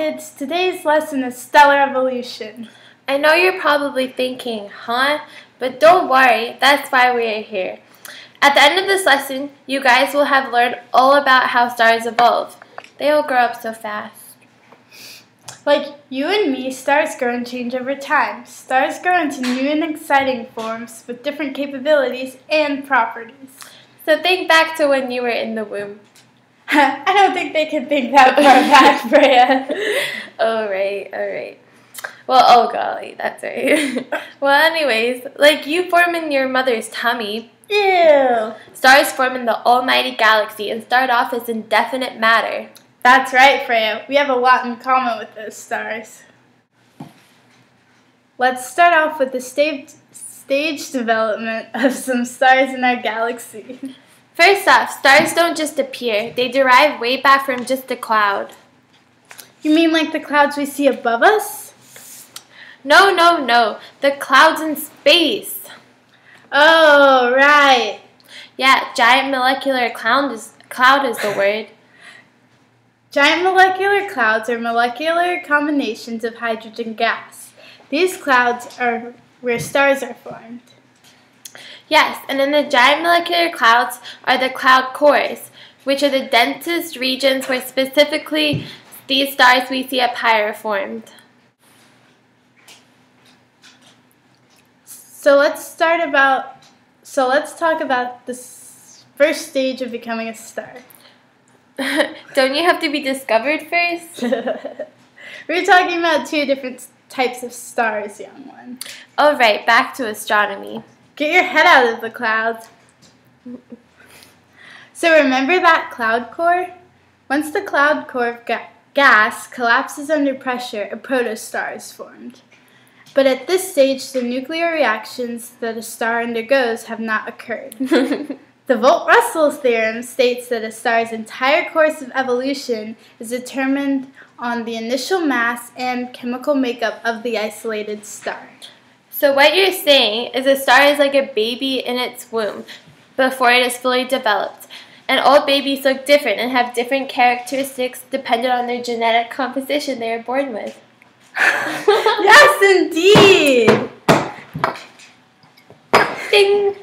kids, today's lesson is stellar evolution. I know you're probably thinking, huh? But don't worry, that's why we are here. At the end of this lesson, you guys will have learned all about how stars evolve. They all grow up so fast. Like you and me, stars grow and change over time. Stars grow into new and exciting forms with different capabilities and properties. So think back to when you were in the womb. I don't think they can think that far back, Freya. Alright. Well, oh golly, that's right. Well, anyways, like you form in your mother's tummy. Ew. Stars form in the almighty galaxy and start off as indefinite matter. That's right, Freya. We have a lot in common with those stars. Let's start off with the stage development of some stars in our galaxy. First off, stars don't just appear. They derive way back from just a cloud. You mean like the clouds we see above us? No. The clouds in space. Oh, right. Yeah, giant molecular cloud is the word. Giant molecular clouds are molecular combinations of hydrogen gas. These clouds are where stars are formed. Yes, and in the giant molecular clouds are the cloud cores, which are the densest regions where specifically these stars we see up high are formed. So let's talk about the first stage of becoming a star. Don't you have to be discovered first? We're talking about two different types of stars, young one. All right, back to astronomy. Get your head out of the clouds. So remember that cloud core? Once the cloud core of gas collapses under pressure, a protostar is formed. But at this stage, the nuclear reactions that a star undergoes have not occurred. The Volt-Russell theorem states that a star's entire course of evolution is determined on the initial mass and chemical makeup of the isolated star. So what you're saying is a star is like a baby in its womb before it is fully developed. And all babies look different and have different characteristics dependent on their genetic composition they are born with. Yes, indeed! Ding!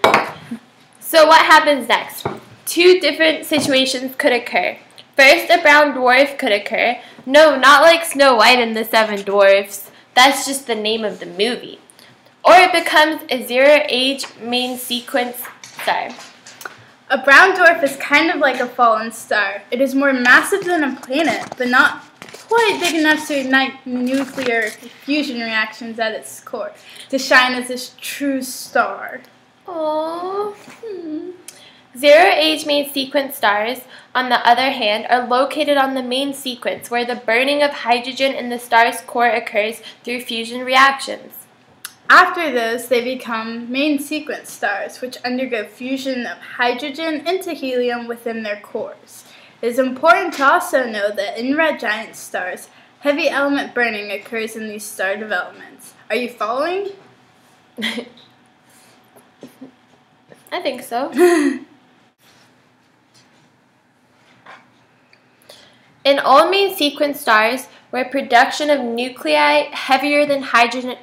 So what happens next? Two different situations could occur. First, a brown dwarf could occur. No, not like Snow White and the Seven Dwarfs. That's just the name of the movie. Or it becomes a zero-age main sequence star. A brown dwarf is kind of like a fallen star. It is more massive than a planet, but not quite big enough to ignite nuclear fusion reactions at its core to shine as a true star. Aww. Zero-age main sequence stars, on the other hand, are located on the main sequence where the burning of hydrogen in the star's core occurs through fusion reactions. After those, they become main sequence stars, which undergo fusion of hydrogen into helium within their cores. It is important to also know that in red giant stars, heavy element burning occurs in these star developments. Are you following? I think so. In all main sequence stars, where production of nuclei heavier than hydrogen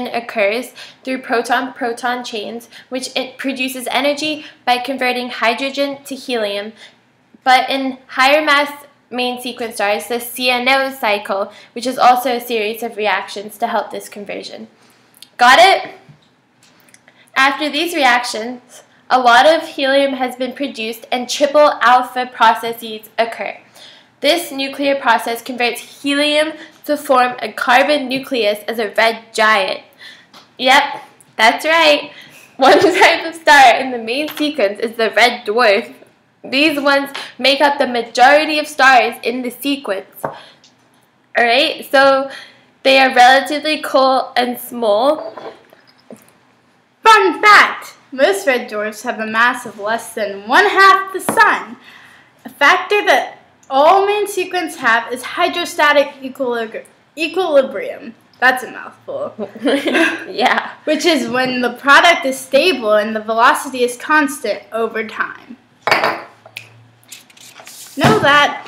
occurs through proton-proton chains, which it produces energy by converting hydrogen to helium. But in higher mass main sequence stars, the CNO cycle, which is also a series of reactions to help this conversion. Got it? After these reactions, a lot of helium has been produced and triple alpha processes occur. This nuclear process converts helium to form a carbon nucleus as a red giant. Yep, that's right. One type of star in the main sequence is the red dwarf. These ones make up the majority of stars in the sequence. Alright, so they are relatively cold and small. Fun fact! Most red dwarfs have a mass of less than 1/2 the Sun. A factor that all main sequence have is hydrostatic equilibrium. That's a mouthful. Yeah. Which is when the product is stable and the velocity is constant over time. Know that.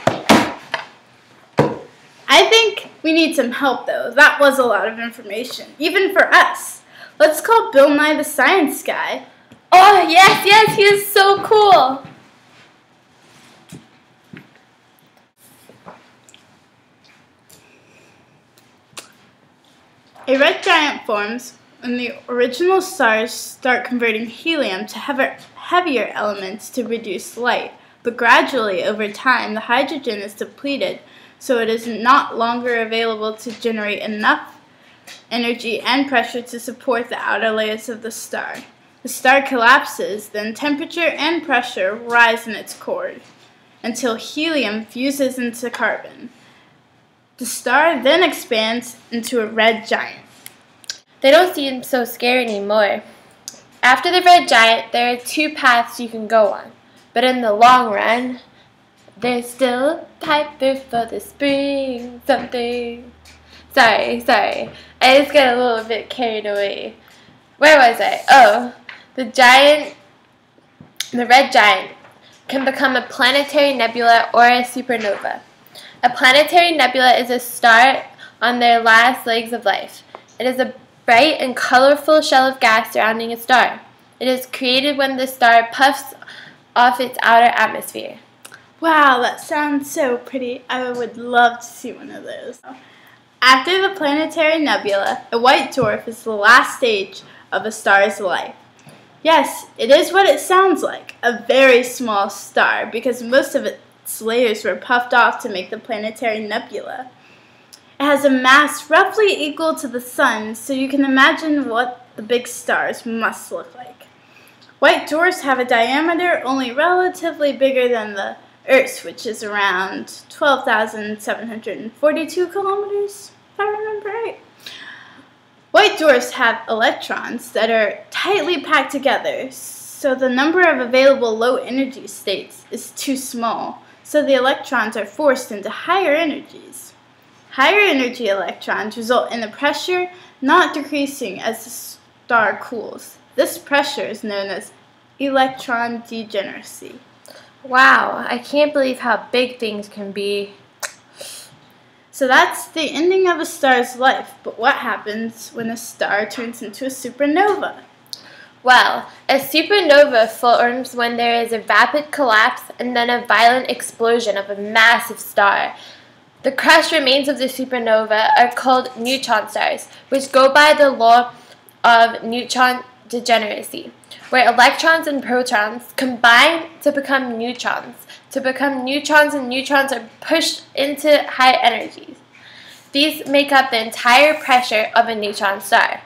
I think We need some help, though. That was a lot of information, even for us. Let's call Bill Nye the Science Guy. Oh, yes, he is so cool. A red giant forms when the original stars start converting helium to heavier elements to reduce light. But gradually, over time, the hydrogen is depleted, so it is not longer available to generate enough energy and pressure to support the outer layers of the star. The star collapses, then temperature and pressure rise in its core until helium fuses into carbon. The star then expands into a red giant. They don't seem so scary anymore. After the red giant, there are two paths you can go on. But in the long run, there's still time before the spring something. Sorry. I just got a little bit carried away. Where was I? Oh, the red giant can become a planetary nebula or a supernova. A planetary nebula is a star on their last legs of life. It is a bright and colorful shell of gas surrounding a star. It is created when the star puffs off its outer atmosphere. Wow, that sounds so pretty. I would love to see one of those. After the planetary nebula, a white dwarf is the last stage of a star's life. Yes, it is what it sounds like, a very small star, because most of its layers were puffed off to make the planetary nebula. It has a mass roughly equal to the sun, so you can imagine what the big stars must look like. White dwarfs have a diameter only relatively bigger than the Earth's, which is around 12,742 kilometers, if I remember right. White dwarfs have electrons that are tightly packed together, so the number of available low-energy states is too small, so the electrons are forced into higher energies. Higher energy electrons result in the pressure not decreasing as the star cools. This pressure is known as electron degeneracy. Wow, I can't believe how big things can be. So that's the ending of a star's life, but what happens when a star turns into a supernova? Well, a supernova forms when there is a rapid collapse and then a violent explosion of a massive star. The crushed remains of the supernova are called neutron stars, which go by the law of neutron degeneracy, where electrons and protons combine to become neutrons. And neutrons are pushed into high energies. These make up the entire pressure of a neutron star.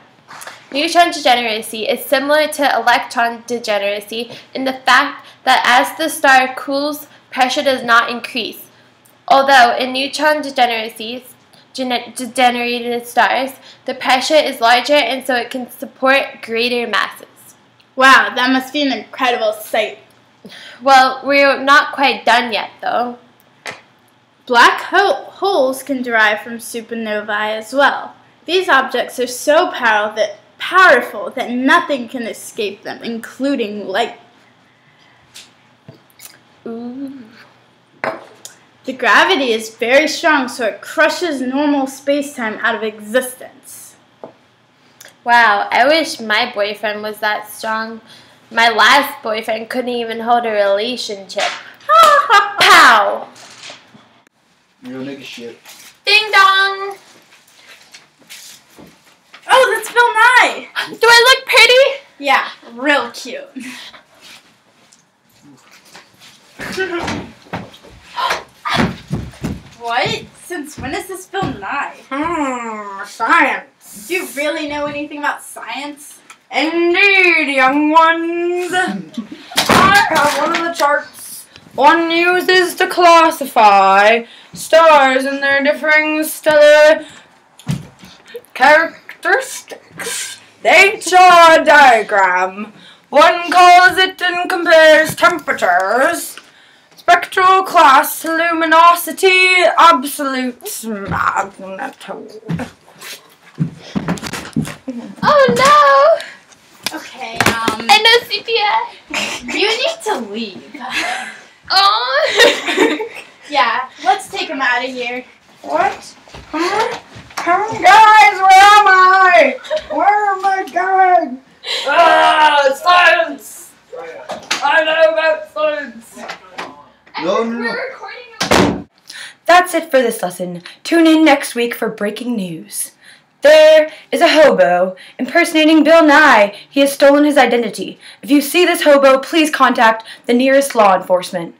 Neutron degeneracy is similar to electron degeneracy in the fact that as the star cools, pressure does not increase. Although in neutron degenerated stars, the pressure is larger and so it can support greater masses. Wow, that must be an incredible sight. Well, we're not quite done yet, though. Black holes can derive from supernovae as well. These objects are so powerful that nothing can escape them, including light. Ooh. The gravity is very strong, so it crushes normal space-time out of existence. Wow, I wish my boyfriend was that strong. My last boyfriend couldn't even hold a relationship. Pow! You're a nigga shit. Ding dong! Oh, that's Bill Nye! Do I look pretty? Yeah, real cute. What? Since when is this Bill Nye? Science. Do you really know anything about science? Indeed, young ones. I have one of the charts one uses to classify stars and their differing stellar characteristics. The HR diagram. One calls it and compares temperatures, spectral class, luminosity, absolute magnitude. Oh no! Okay, I know Cynthia. you need to leave. Oh. Yeah, let's take him out of here. What? Guys, where am I? Where am I going? Science! I know about science. No. That's it for this lesson. Tune in next week for breaking news. There is a hobo impersonating Bill Nye. He has stolen his identity. If you see this hobo, please contact the nearest law enforcement.